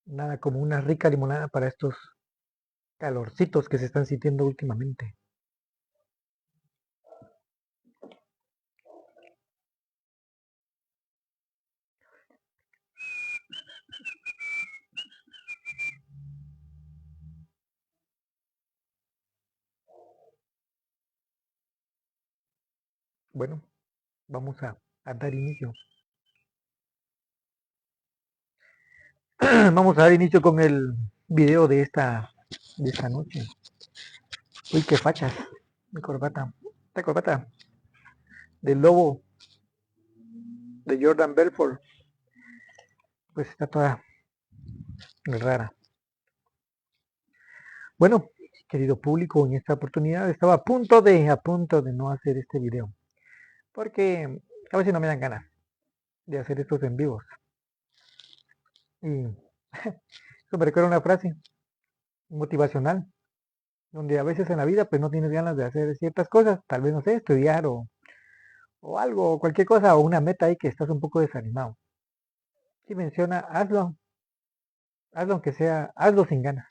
Nada como una rica limonada para estos calorcitos que se están sintiendo últimamente. Bueno, vamos a dar inicio. Vamos a dar inicio con el video de esta noche. Uy, qué fachas. Mi corbata. Esta corbata del lobo de Jordan Belfort. Pues está toda rara. Bueno, querido público, en esta oportunidad estaba a punto de no hacer este video. Porque a veces no me dan ganas de hacer estos en vivos. Y eso me recuerda una frase motivacional, donde a veces en la vida pues no tienes ganas de hacer ciertas cosas, tal vez no sé, estudiar o algo, cualquier cosa, o una meta ahí que estás un poco desanimado. Si menciona, hazlo, hazlo aunque sea, hazlo sin ganas.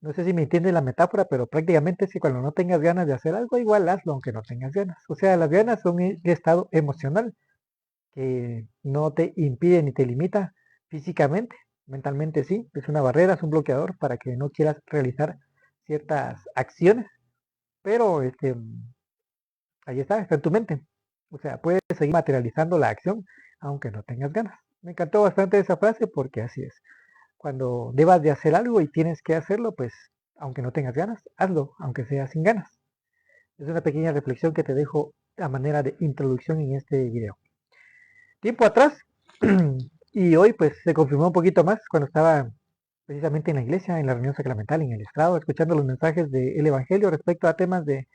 No sé si me entiende la metáfora, pero prácticamente es que cuando no tengas ganas de hacer algo, igual hazlo aunque no tengas ganas. O sea, las ganas son un estado emocional que no te impide ni te limita físicamente, mentalmente sí, es una barrera, es un bloqueador para que no quieras realizar ciertas acciones, pero ahí está en tu mente. O sea, puedes seguir materializando la acción aunque no tengas ganas. Me encantó bastante esa frase porque así es. Cuando debas de hacer algo y tienes que hacerlo, pues aunque no tengas ganas, hazlo, aunque sea sin ganas. Es una pequeña reflexión que te dejo a manera de introducción en este video. Tiempo atrás, y hoy pues se confirmó un poquito más cuando estaba precisamente en la iglesia, en la reunión sacramental, en el estrado, escuchando los mensajes del Evangelio respecto a temas de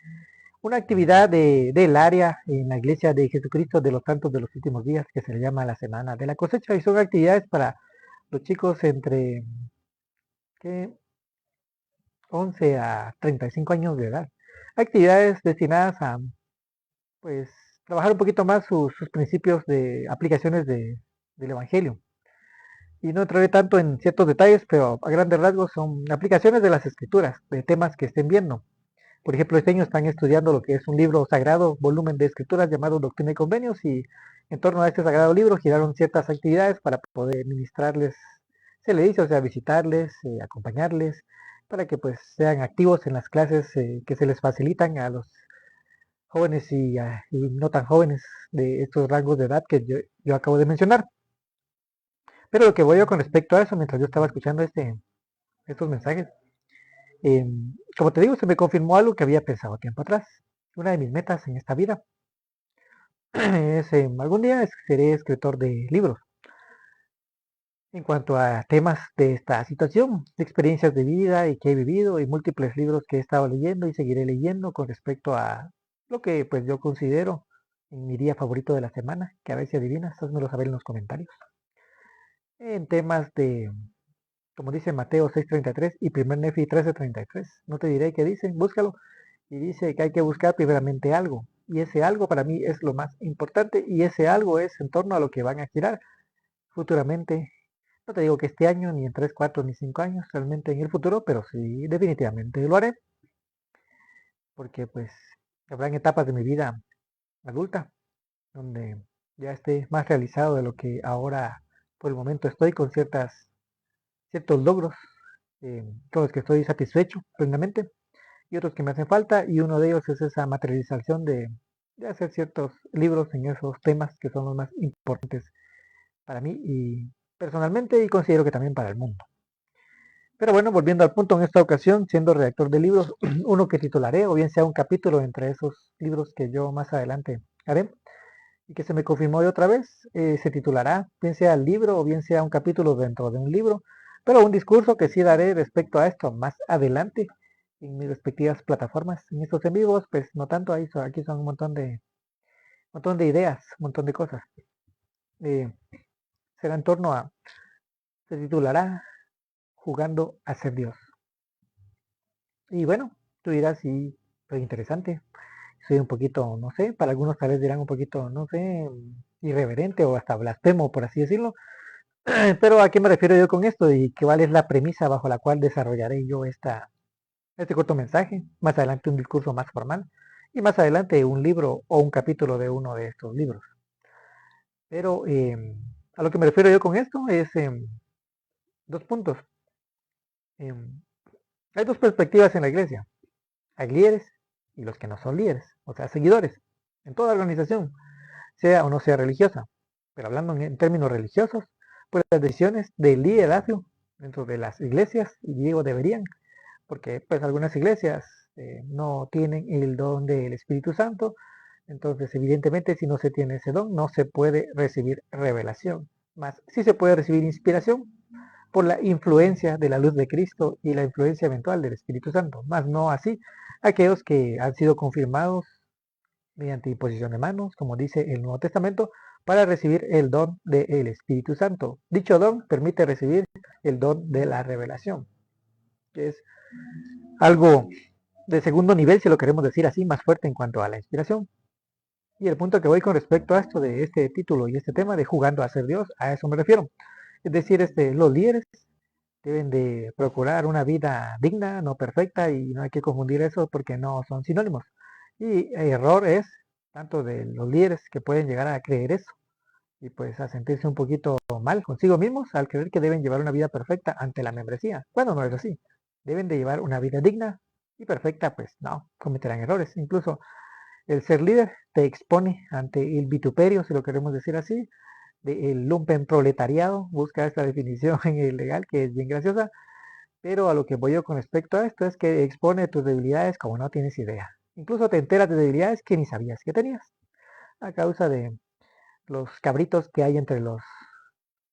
una actividad del área en la iglesia de Jesucristo de los Santos de los Últimos Días que se le llama la Semana de la Cosecha y son actividades para los chicos entre ¿qué? 11 a 35 años de edad. Actividades destinadas a pues trabajar un poquito más sus principios de aplicaciones del Evangelio. Y no entraré tanto en ciertos detalles, pero a grandes rasgos son aplicaciones de las escrituras, de temas que estén viendo. Por ejemplo, este año están estudiando lo que es un libro sagrado, volumen de escrituras llamado Doctrina y Convenios, y en torno a este sagrado libro giraron ciertas actividades para poder ministrarles, se le dice, o sea, visitarles, acompañarles, para que pues sean activos en las clases que se les facilitan a los jóvenes y no tan jóvenes de estos rangos de edad que yo acabo de mencionar. Pero lo que voy yo con respecto a eso, mientras yo estaba escuchando estos mensajes, como te digo, se me confirmó algo que había pensado tiempo atrás. Una de mis metas en esta vida es algún día seré escritor de libros. En cuanto a temas de esta situación, de experiencias de vida y que he vivido y múltiples libros que he estado leyendo y seguiré leyendo con respecto a lo que pues yo considero en mi día favorito de la semana, que a ver si adivinas, házmelo saber en los comentarios. En temas de, como dice Mateo 6:33 y 1 Nefi 13:33, no te diré qué dice, búscalo, y dice que hay que buscar primeramente algo, y ese algo para mí es lo más importante, y ese algo es en torno a lo que van a girar futuramente. No te digo que este año, ni en 3 4 ni 5 años, realmente en el futuro, pero sí definitivamente lo haré, porque pues habrán etapas de mi vida adulta, donde ya esté más realizado de lo que ahora por el momento estoy con ciertos logros con los que estoy satisfecho plenamente y otros que me hacen falta y uno de ellos es esa materialización de hacer ciertos libros en esos temas que son los más importantes para mí y personalmente y considero que también para el mundo. Pero bueno, volviendo al punto en esta ocasión, siendo redactor de libros, uno que titularé o bien sea un capítulo entre esos libros que yo más adelante haré y que se me confirmó de otra vez, se titulará bien sea el libro o bien sea un capítulo dentro de un libro, pero un discurso que sí daré respecto a esto más adelante en mis respectivas plataformas. En estos en vivos, pues no tanto, aquí son un montón de ideas, un montón de cosas. Eh, será en torno a, se titulará Jugando a ser Dios. Y bueno, tú dirás si soy interesante, soy un poquito, no sé, para algunos tal vez dirán un poquito, no sé, irreverente o hasta blasfemo, por así decirlo. Pero ¿a qué me refiero yo con esto? ¿Y cuál es la premisa bajo la cual desarrollaré yo este corto mensaje? Más adelante un discurso más formal y más adelante un libro o un capítulo de uno de estos libros. Pero a lo que me refiero yo con esto es dos puntos. Em, Hay dos perspectivas en la iglesia. Hay líderes y los que no son líderes, o sea, seguidores, en toda organización, sea o no sea religiosa. Pero hablando en términos religiosos, pues las decisiones de liderazgo dentro de las iglesias, y digo deberían, porque pues algunas iglesias no tienen el don del Espíritu Santo, entonces evidentemente si no se tiene ese don no se puede recibir revelación, más sí se puede recibir inspiración por la influencia de la luz de Cristo y la influencia eventual del Espíritu Santo, más no así aquellos que han sido confirmados mediante imposición de manos, como dice el Nuevo Testamento, para recibir el don del Espíritu Santo. Dicho don permite recibir el don de la revelación, que es algo de segundo nivel, si lo queremos decir así, más fuerte en cuanto a la inspiración. Y el punto que voy con respecto a esto de este título y este tema de jugando a ser Dios, a eso me refiero. Es decir, los líderes deben de procurar una vida digna, no perfecta, y no hay que confundir eso porque no son sinónimos. Y el error es tanto de los líderes que pueden llegar a creer eso y pues a sentirse un poquito mal consigo mismos al creer que deben llevar una vida perfecta ante la membresía. Bueno, no es así. Deben de llevar una vida digna y perfecta, pues no, cometerán errores. Incluso el ser líder te expone ante el vituperio, si lo queremos decir así, del lumpen proletariado. Busca esta definición en el legal que es bien graciosa, pero a lo que voy yo con respecto a esto es que expone tus debilidades como no tienes idea. Incluso te enteras de debilidades que ni sabías que tenías, a causa de los cabritos que hay entre los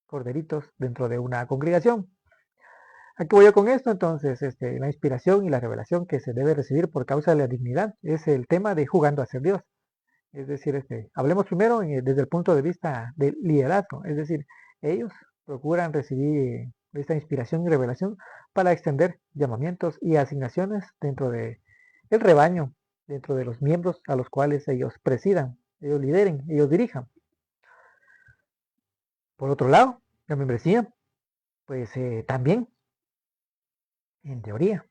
corderitos dentro de una congregación. Aquí voy yo con esto, entonces, la inspiración y la revelación que se debe recibir por causa de la dignidad es el tema de jugando a ser Dios. Es decir, hablemos primero desde el punto de vista del liderazgo, es decir, ellos procuran recibir esta inspiración y revelación para extender llamamientos y asignaciones dentro de el rebaño, dentro de los miembros a los cuales ellos presidan, ellos lideren, ellos dirijan. Por otro lado, la membresía, pues también, en teoría,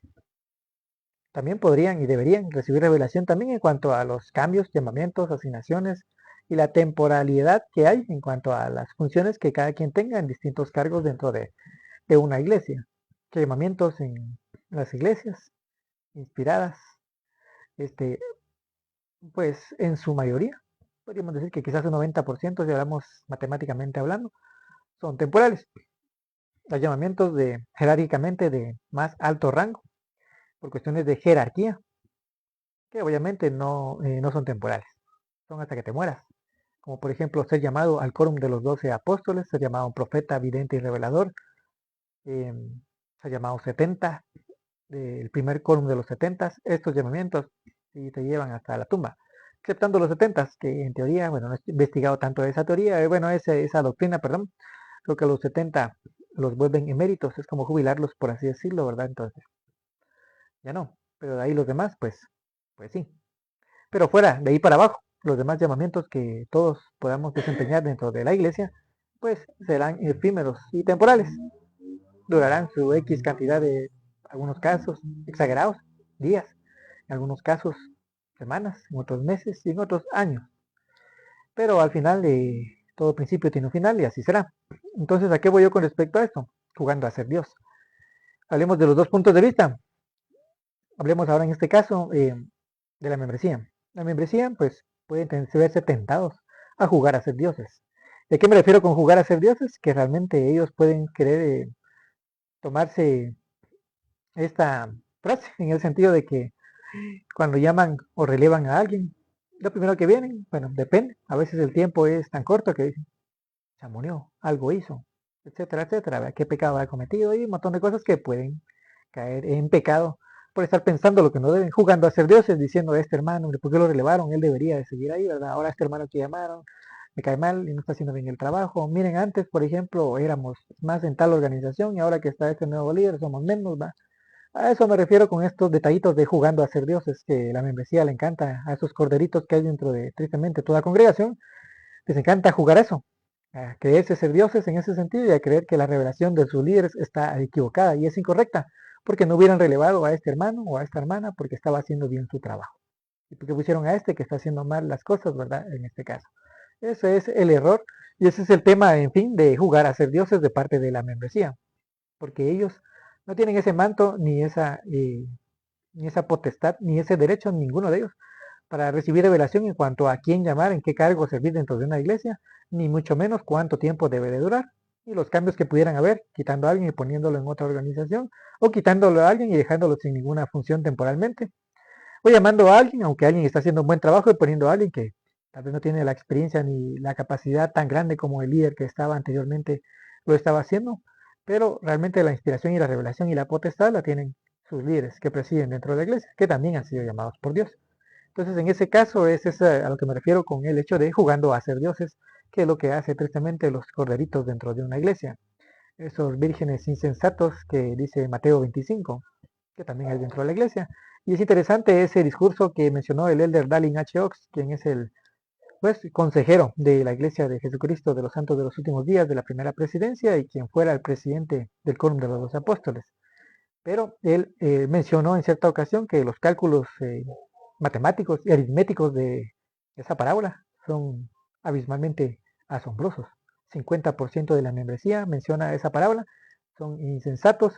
también podrían y deberían recibir revelación también en cuanto a los cambios, llamamientos, asignaciones y la temporalidad que hay en cuanto a las funciones que cada quien tenga en distintos cargos dentro de una iglesia. Que llamamientos en las iglesias inspiradas, este, pues en su mayoría, podríamos decir que quizás un 90%, si hablamos matemáticamente hablando, son temporales. Los llamamientos de jerárquicamente de más alto rango, por cuestiones de jerarquía, que obviamente no son temporales, son hasta que te mueras. Como por ejemplo ser llamado al quórum de los 12 apóstoles, ser llamado un profeta, vidente y revelador, eh, ser llamado 70, el primer quórum de los 70, estos llamamientos sí te llevan hasta la tumba. Exceptando los 70, que en teoría, bueno, no he investigado tanto de esa teoría, bueno, esa doctrina, perdón, creo que a los 70 los vuelven eméritos, es como jubilarlos, por así decirlo, ¿verdad? Entonces, ya no, pero de ahí los demás, pues sí. Pero fuera, de ahí para abajo, los demás llamamientos que todos podamos desempeñar dentro de la iglesia, pues serán efímeros y temporales. Durarán su X cantidad de, algunos casos exagerados, días, en algunos casos semanas, en otros meses y en otros años. Pero al final de todo principio tiene un final y así será. Entonces, ¿a qué voy yo con respecto a esto? Jugando a ser Dios. Hablemos de los dos puntos de vista. Hablemos ahora en este caso de la membresía. La membresía, pues, pueden verse tentados a jugar a ser dioses. ¿De qué me refiero con jugar a ser dioses? Que realmente ellos pueden querer tomarse esta frase en el sentido de que cuando llaman o relevan a alguien, lo primero que vienen, bueno, depende. A veces el tiempo es tan corto que dicen, se murió, algo hizo, etcétera, etcétera. ¿Verdad? ¿Qué pecado ha cometido? Y un montón de cosas que pueden caer en pecado por estar pensando lo que no deben, jugando a ser dioses, diciendo a este hermano, ¿por qué lo relevaron? Él debería de seguir ahí, ¿verdad? Ahora este hermano que llamaron me cae mal y no está haciendo bien el trabajo. Miren, antes, por ejemplo, éramos más en tal organización y ahora que está este nuevo líder somos menos, ¿va? A eso me refiero con estos detallitos de jugando a ser dioses, que la membresía le encanta a esos corderitos que hay dentro de, tristemente, toda congregación, les encanta jugar eso. a creerse ser dioses en ese sentido y a creer que la revelación de sus líderes está equivocada y es incorrecta, porque no hubieran relevado a este hermano o a esta hermana porque estaba haciendo bien su trabajo. Y porque pusieron a este que está haciendo mal las cosas, ¿verdad? En este caso. Ese es el error y ese es el tema, en fin, de jugar a ser dioses de parte de la membresía, porque ellos no tienen ese manto ni esa potestad, ni ese derecho, ninguno de ellos, para recibir revelación en cuanto a quién llamar, en qué cargo servir dentro de una iglesia, ni mucho menos cuánto tiempo debe de durar, y los cambios que pudieran haber, quitando a alguien y poniéndolo en otra organización, o quitándolo a alguien y dejándolo sin ninguna función temporalmente, o llamando a alguien, aunque alguien está haciendo un buen trabajo, y poniendo a alguien que tal vez no tiene la experiencia ni la capacidad tan grande como el líder que estaba anteriormente lo estaba haciendo, pero realmente la inspiración y la revelación y la potestad la tienen sus líderes que presiden dentro de la iglesia, que también han sido llamados por Dios. Entonces, en ese caso, es a lo que me refiero con el hecho de jugando a ser dioses, que es lo que hace tristemente los corderitos dentro de una iglesia. Esos vírgenes insensatos que dice Mateo 25, que también hay dentro de la iglesia. Y es interesante ese discurso que mencionó el elder Dallin H. Oaks, quien es el consejero de la iglesia de Jesucristo de los Santos de los Últimos Días de la primera presidencia y quien fuera el presidente del Quórum de los 12 Apóstoles. Pero él mencionó en cierta ocasión que los cálculos matemáticos y aritméticos de esa parábola son abismalmente asombrosos. 50% de la membresía menciona esa parábola, son insensatos,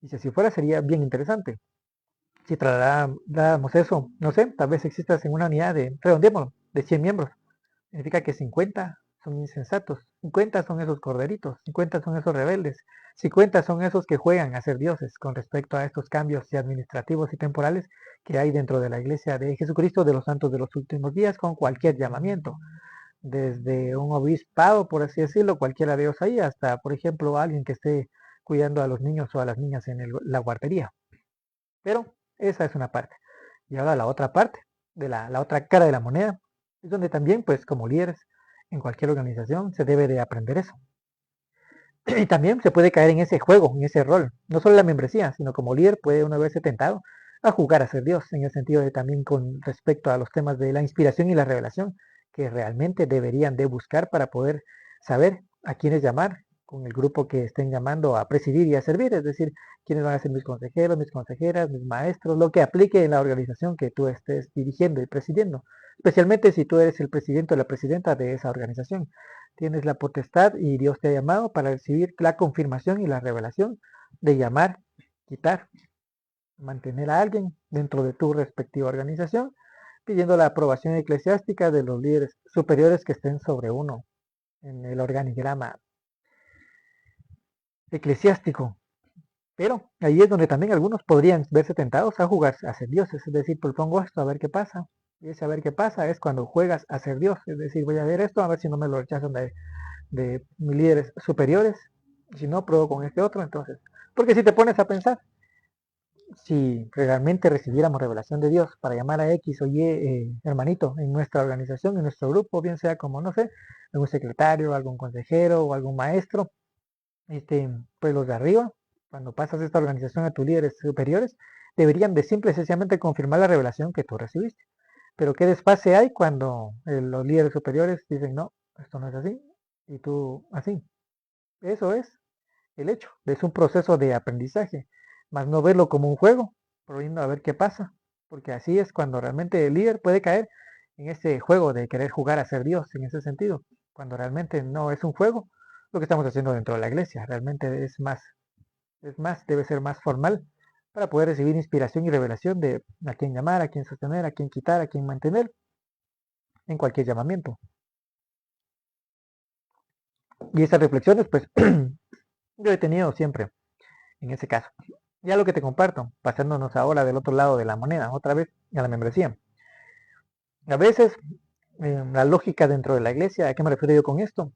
y si así fuera sería bien interesante. Si trasladáramos eso, no sé, tal vez existas en una unidad de, redondémoslo, de 100 miembros, significa que 50 son insensatos, 50 son esos corderitos, 50 son esos rebeldes, 50 son esos que juegan a ser dioses con respecto a estos cambios administrativos y temporales que hay dentro de la iglesia de Jesucristo de los santos de los últimos días con cualquier llamamiento, desde un obispado, por así decirlo, cualquiera de ellos ahí, hasta, por ejemplo, alguien que esté cuidando a los niños o a las niñas en la guardería. Pero esa es una parte. Y ahora la otra parte, de la otra cara de la moneda, es donde también, pues como líderes en cualquier organización, se debe de aprender eso. Y también se puede caer en ese juego, en ese rol. No solo la membresía, sino como líder puede uno verse tentado a jugar a ser Dios, en el sentido de también con respecto a los temas de la inspiración y la revelación, que realmente deberían de buscar para poder saber a quiénes llamar con el grupo que estén llamando a presidir y a servir, es decir, quiénes van a ser mis consejeros, mis consejeras, mis maestros, lo que aplique en la organización que tú estés dirigiendo y presidiendo, especialmente si tú eres el presidente o la presidenta de esa organización. Tienes la potestad y Dios te ha llamado para recibir la confirmación y la revelación de llamar, quitar, mantener a alguien dentro de tu respectiva organización, pidiendo la aprobación eclesiástica de los líderes superiores que estén sobre uno en el organigrama eclesiástico. Pero ahí es donde también algunos podrían verse tentados a jugar a ser dioses, es decir, propongo esto a ver qué pasa. Y ese a ver qué pasa es cuando juegas a ser Dios, es decir, voy a ver esto a ver si no me lo rechazan de mis líderes superiores, si no, pruebo con este otro, entonces. Porque si te pones a pensar, si realmente recibiéramos revelación de Dios para llamar a X o Y hermanito en nuestra organización, en nuestro grupo, bien sea como, no sé, algún secretario, algún consejero o algún maestro, pues los de arriba, cuando pasas esta organización a tus líderes superiores, deberían de simple y sencillamente confirmar la revelación que tú recibiste. Pero qué desfase hay cuando los líderes superiores dicen, no, esto no es así, y tú así. Eso es el hecho. Es un proceso de aprendizaje, más no verlo como un juego, prohibiendo a ver qué pasa, porque así es cuando realmente el líder puede caer en ese juego de querer jugar a ser Dios en ese sentido, cuando realmente no es un juego lo que estamos haciendo dentro de la iglesia, realmente es más, debe ser más formal para poder recibir inspiración y revelación de a quién llamar, a quién sostener, a quién quitar, a quién mantener en cualquier llamamiento. Y estas reflexiones, pues, yo he tenido siempre en ese caso. Ya lo que te comparto, pasándonos ahora del otro lado de la moneda, otra vez a la membresía. A veces, la lógica dentro de la iglesia, ¿a qué me refiero yo con esto?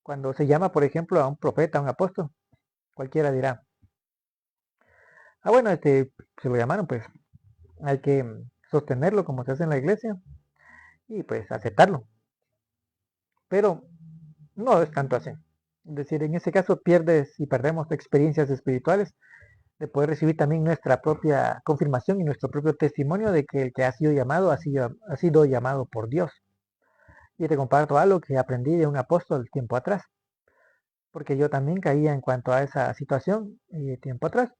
Cuando se llama, por ejemplo, a un profeta, a un apóstol, cualquiera dirá, ah, bueno, se lo llamaron, pues hay que sostenerlo como se hace en la iglesia y pues aceptarlo. Pero no es tanto así. Es decir, en ese caso pierdes y perdemos experiencias espirituales de poder recibir también nuestra propia confirmación y nuestro propio testimonio de que el que ha sido llamado ha sido llamado por Dios. Y te comparto algo que aprendí de un apóstol tiempo atrás, porque yo también caía en cuanto a esa situación tiempo atrás.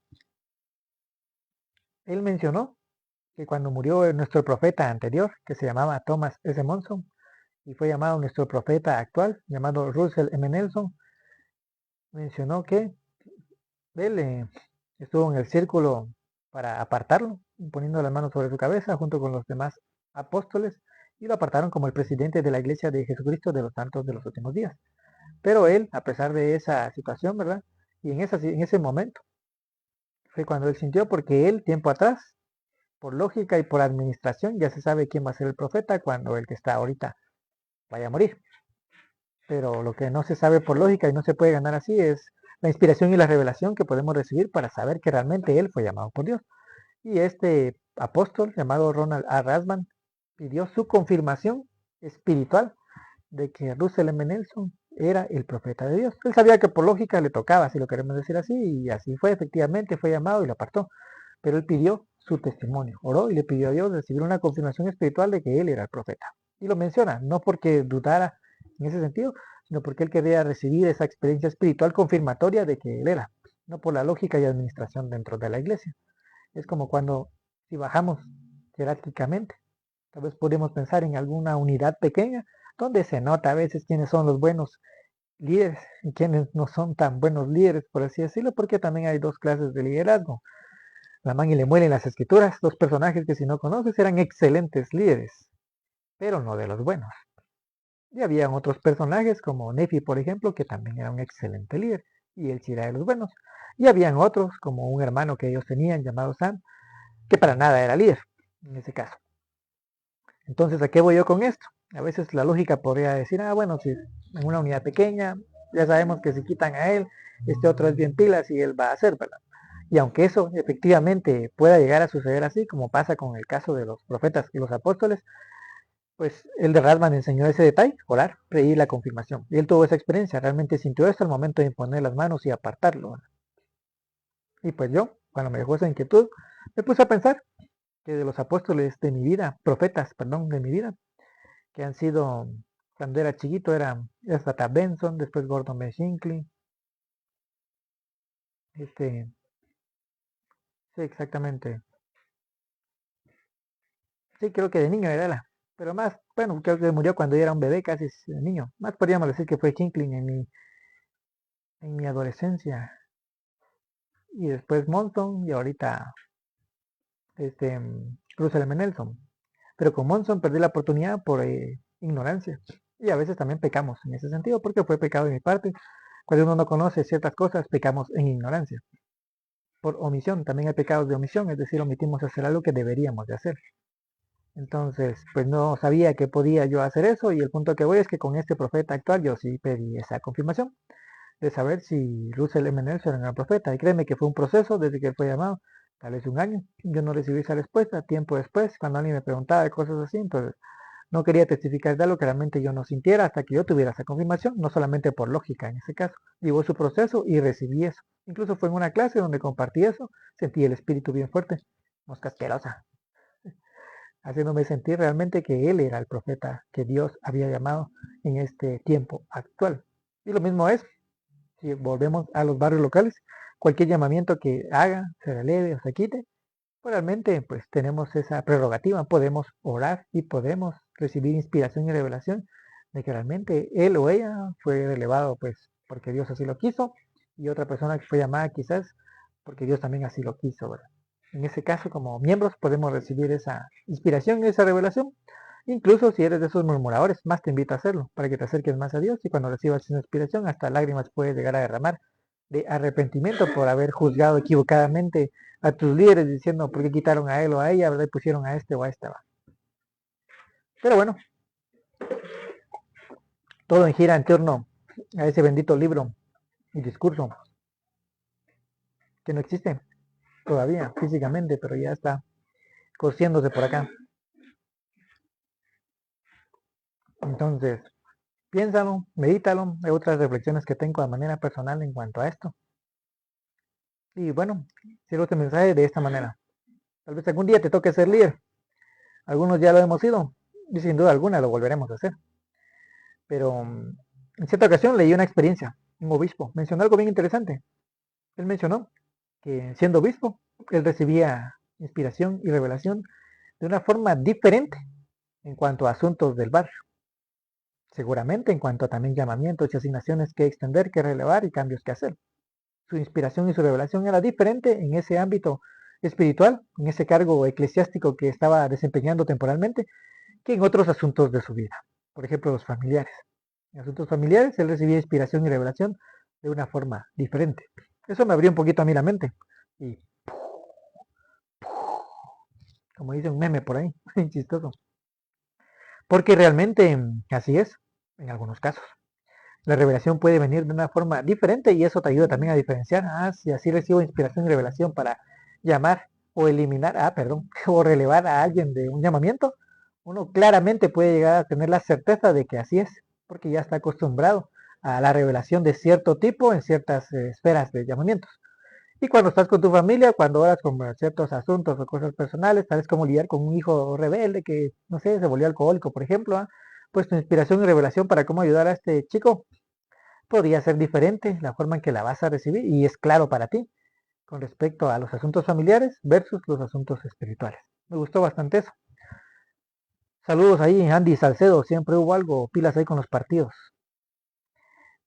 Él mencionó que cuando murió nuestro profeta anterior, que se llamaba Thomas S. Monson, y fue llamado nuestro profeta actual, llamado Russell M. Nelson, mencionó que él estuvo en el círculo para apartarlo, poniendo las manos sobre su cabeza junto con los demás apóstoles, y lo apartaron como el presidente de la Iglesia de Jesucristo de los Santos de los Últimos Días. Pero él, a pesar de esa situación, ¿verdad? Y en ese momento fue cuando él sintió, porque él, tiempo atrás, por lógica y por administración, ya se sabe quién va a ser el profeta cuando el que está ahorita vaya a morir. Pero lo que no se sabe por lógica y no se puede ganar así es la inspiración y la revelación que podemos recibir para saber que realmente él fue llamado por Dios. Y este apóstol llamado Ronald A. Rasband pidió su confirmación espiritual de que Russell M. Nelson era el profeta de Dios. Él sabía que por lógica le tocaba, si lo queremos decir así, y así fue, efectivamente, fue llamado y lo apartó. Pero él pidió su testimonio, oró y le pidió a Dios recibir una confirmación espiritual de que él era el profeta. Y lo menciona, no porque dudara en ese sentido, sino porque él quería recibir esa experiencia espiritual confirmatoria de que él era, no por la lógica y administración dentro de la iglesia. Es como cuando, si bajamos jerárquicamente, tal vez podemos pensar en alguna unidad pequeña, donde se nota a veces quiénes son los buenos líderes y quiénes no son tan buenos líderes, por así decirlo, porque también hay dos clases de liderazgo. La man y le muelen las escrituras, dos personajes que si no conoces eran excelentes líderes, pero no de los buenos. Y habían otros personajes como Nefi, por ejemplo, que también era un excelente líder, y él sí era de los buenos. Y habían otros, como un hermano que ellos tenían llamado Sam, que para nada era líder, en ese caso. Entonces, ¿a qué voy yo con esto? A veces la lógica podría decir, bueno, si en una unidad pequeña, ya sabemos que si quitan a él, este otro es bien pilas y él va a hacer, ¿verdad? Y aunque eso efectivamente pueda llegar a suceder así, como pasa con el caso de los profetas y los apóstoles, pues el de Radman enseñó ese detalle, orar, pedir la confirmación. Y él tuvo esa experiencia, realmente sintió esto al momento de imponer las manos y apartarlo, ¿verdad? Y pues yo, cuando me dejó esa inquietud, me puse a pensar que de los apóstoles de mi vida, profetas, perdón, de mi vida, que han sido, cuando era chiquito, era Tata Benson, después Gordon B. Hinckley, este, sí, exactamente, sí, creo que de niño era él, pero más, bueno, creo que murió cuando yo era un bebé, casi niño, más podríamos decir que fue Hinckley en mi adolescencia, y después Monson, y ahorita, Russell M. Nelson, pero con Monson perdí la oportunidad por ignorancia, y a veces también pecamos en ese sentido, porque fue pecado de mi parte, cuando uno no conoce ciertas cosas, pecamos en ignorancia. Por omisión, también hay pecados de omisión, es decir, omitimos hacer algo que deberíamos de hacer. Entonces, pues no sabía que podía yo hacer eso y el punto que voy es que con este profeta actual yo sí pedí esa confirmación de saber si Russell M. Nelson era un profeta. Y créeme que fue un proceso desde que él fue llamado, tal vez un año. Yo no recibí esa respuesta, tiempo después, cuando alguien me preguntaba de cosas así, entonces no quería testificar de algo que realmente yo no sintiera hasta que yo tuviera esa confirmación, no solamente por lógica en ese caso. Llevó su proceso y recibí eso. Incluso fue en una clase donde compartí eso, sentí el espíritu bien fuerte, mosca asquerosa, haciéndome sentir realmente que él era el profeta que Dios había llamado en este tiempo actual. Y lo mismo es, si volvemos a los barrios locales, cualquier llamamiento que haga, se releve o se quite, pues realmente pues tenemos esa prerrogativa, podemos orar y podemos recibir inspiración y revelación de que realmente él o ella fue relevado pues porque Dios así lo quiso y otra persona que fue llamada quizás porque Dios también así lo quiso, ¿verdad? En ese caso como miembros podemos recibir esa inspiración y esa revelación. Incluso si eres de esos murmuradores, más te invito a hacerlo para que te acerques más a Dios y cuando recibas esa inspiración hasta lágrimas puedes llegar a derramar de arrepentimiento por haber juzgado equivocadamente a tus líderes diciendo por qué quitaron a él o a ella, ¿verdad? Y pusieron a este o a esta. Pero bueno, todo gira en torno a ese bendito libro y discurso que no existe todavía físicamente, pero ya está cosiéndose por acá. Entonces, piénsalo, medítalo. Hay otras reflexiones que tengo de manera personal en cuanto a esto. Y bueno, cierro este mensaje de esta manera. Tal vez algún día te toque ser líder. Algunos ya lo hemos sido y sin duda alguna lo volveremos a hacer. Pero en cierta ocasión leí una experiencia, un obispo mencionó algo bien interesante. Él mencionó que siendo obispo, él recibía inspiración y revelación de una forma diferente en cuanto a asuntos del barrio. Seguramente en cuanto a también llamamientos y asignaciones que extender, que relevar y cambios que hacer. Su inspiración y su revelación era diferente en ese ámbito espiritual, en ese cargo eclesiástico que estaba desempeñando temporalmente, que en otros asuntos de su vida. Por ejemplo, los familiares. En asuntos familiares, él recibía inspiración y revelación de una forma diferente. Eso me abrió un poquito a mí la mente. Y como dice un meme por ahí, chistoso. Porque realmente así es, en algunos casos. La revelación puede venir de una forma diferente y eso te ayuda también a diferenciar. Si así recibo inspiración y revelación para llamar o eliminar, perdón, o relevar a alguien de un llamamiento, uno claramente puede llegar a tener la certeza de que así es, porque ya está acostumbrado a la revelación de cierto tipo en ciertas esferas de llamamientos. Y cuando estás con tu familia, cuando oras con ciertos asuntos o cosas personales, tal vez como lidiar con un hijo rebelde que, no sé, se volvió alcohólico, por ejemplo, pues tu inspiración y revelación para cómo ayudar a este chico podría ser diferente la forma en que la vas a recibir y es claro para ti con respecto a los asuntos familiares versus los asuntos espirituales. Me gustó bastante eso. Saludos ahí, Andy Salcedo, siempre hubo algo, pilas ahí con los partidos.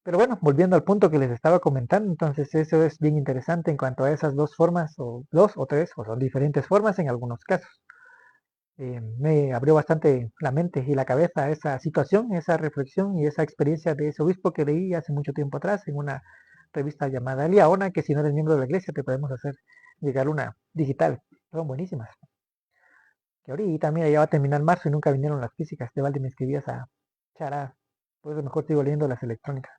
Pero bueno, volviendo al punto que les estaba comentando, entonces eso es bien interesante en cuanto a esas dos formas, o dos o tres, o son diferentes formas en algunos casos. Me abrió bastante la mente y la cabeza esa situación, esa reflexión y esa experiencia de ese obispo que leí hace mucho tiempo atrás en una revista llamada Liaona, que si no eres miembro de la iglesia te podemos hacer llegar una digital. Son buenísimas. Que ahorita, mira, ya va a terminar marzo y nunca vinieron las físicas. De balde me escribías a chará. Por eso mejor sigo leyendo las electrónicas.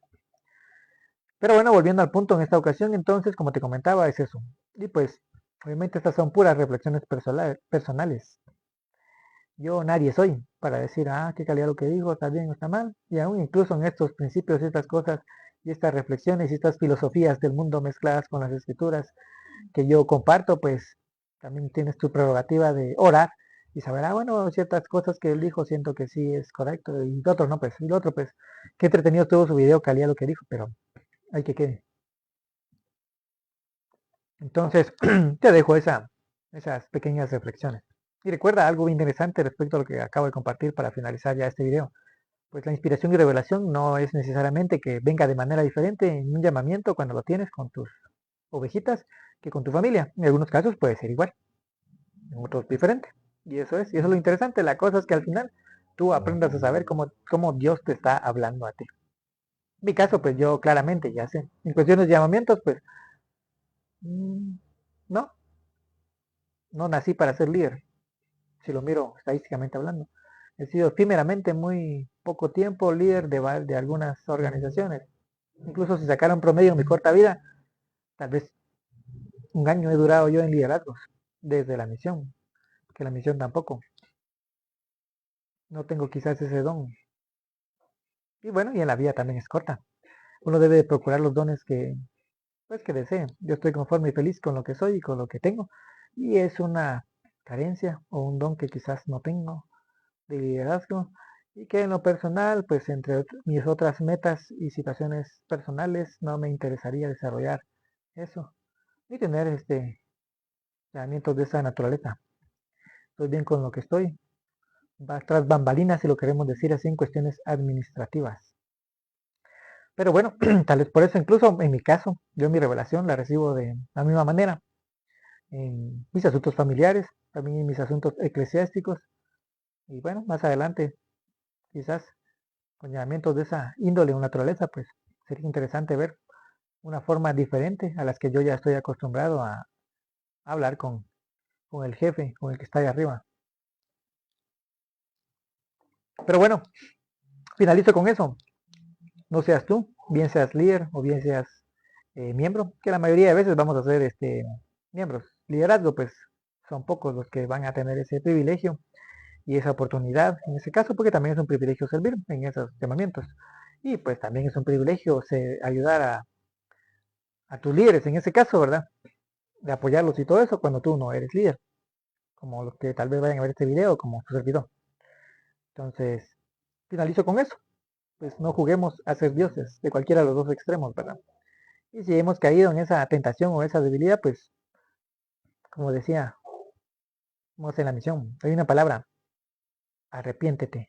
Pero bueno, volviendo al punto en esta ocasión, entonces, como te comentaba, es eso. Y pues, obviamente estas son puras reflexiones personales. Yo nadie soy para decir, qué calidad lo que digo, está bien o está mal. Y aún incluso en estos principios, estas cosas y estas reflexiones y estas filosofías del mundo mezcladas con las escrituras que yo comparto, pues también tienes tu prerrogativa de orar y saber, bueno, ciertas cosas que él dijo siento que sí es correcto y lo otro no, pues, y lo otro, pues, qué entretenido estuvo su video, calidad lo que dijo, pero hay que quede. Entonces, te dejo esas pequeñas reflexiones. Y recuerda algo interesante respecto a lo que acabo de compartir para finalizar ya este video. Pues la inspiración y revelación no es necesariamente que venga de manera diferente en un llamamiento cuando lo tienes con tus ovejitas que con tu familia. En algunos casos puede ser igual, en otros diferente. Y eso es lo interesante. La cosa es que al final tú aprendas a saber cómo Dios te está hablando a ti. En mi caso, pues yo claramente ya sé. En cuestiones de llamamientos, pues no, no nací para ser líder. Si lo miro estadísticamente hablando. He sido efímeramente muy poco tiempo líder de algunas organizaciones. Incluso si sacara un promedio en mi corta vida, tal vez un año he durado yo en liderazgos desde la misión, que la misión tampoco. No tengo quizás ese don. Y bueno, y en la vida también es corta. Uno debe de procurar los dones que desee. Yo estoy conforme y feliz con lo que soy y con lo que tengo. Y es una carencia o un don que quizás no tengo de liderazgo y que en lo personal, pues entre mis otras metas y situaciones personales, no me interesaría desarrollar eso ni tener planeamientos de esa naturaleza. Estoy bien con lo que estoy, tras bambalinas, si lo queremos decir así, en cuestiones administrativas. Pero bueno, tal vez por eso incluso en mi caso, yo mi revelación la recibo de la misma manera, en mis asuntos familiares, también en mis asuntos eclesiásticos, y bueno, más adelante, quizás con llamamientos de esa índole o naturaleza, pues sería interesante ver una forma diferente a las que yo ya estoy acostumbrado a hablar con el jefe, con el que está ahí arriba. Pero bueno, finalizo con eso. No seas tú, bien seas líder o bien seas miembro, que la mayoría de veces vamos a ser miembros. Liderazgo, pues son pocos los que van a tener ese privilegio y esa oportunidad en ese caso, porque también es un privilegio servir en esos llamamientos. Y pues también es un privilegio ayudar a tus líderes en ese caso, ¿verdad? De apoyarlos y todo eso cuando tú no eres líder, como los que tal vez vayan a ver este video, como tu servidor. Entonces, finalizo con eso. pues no juguemos a ser dioses de cualquiera de los dos extremos, ¿verdad? Y si hemos caído en esa tentación o esa debilidad, pues, como decía, vamos en la misión, hay una palabra, arrepiéntete.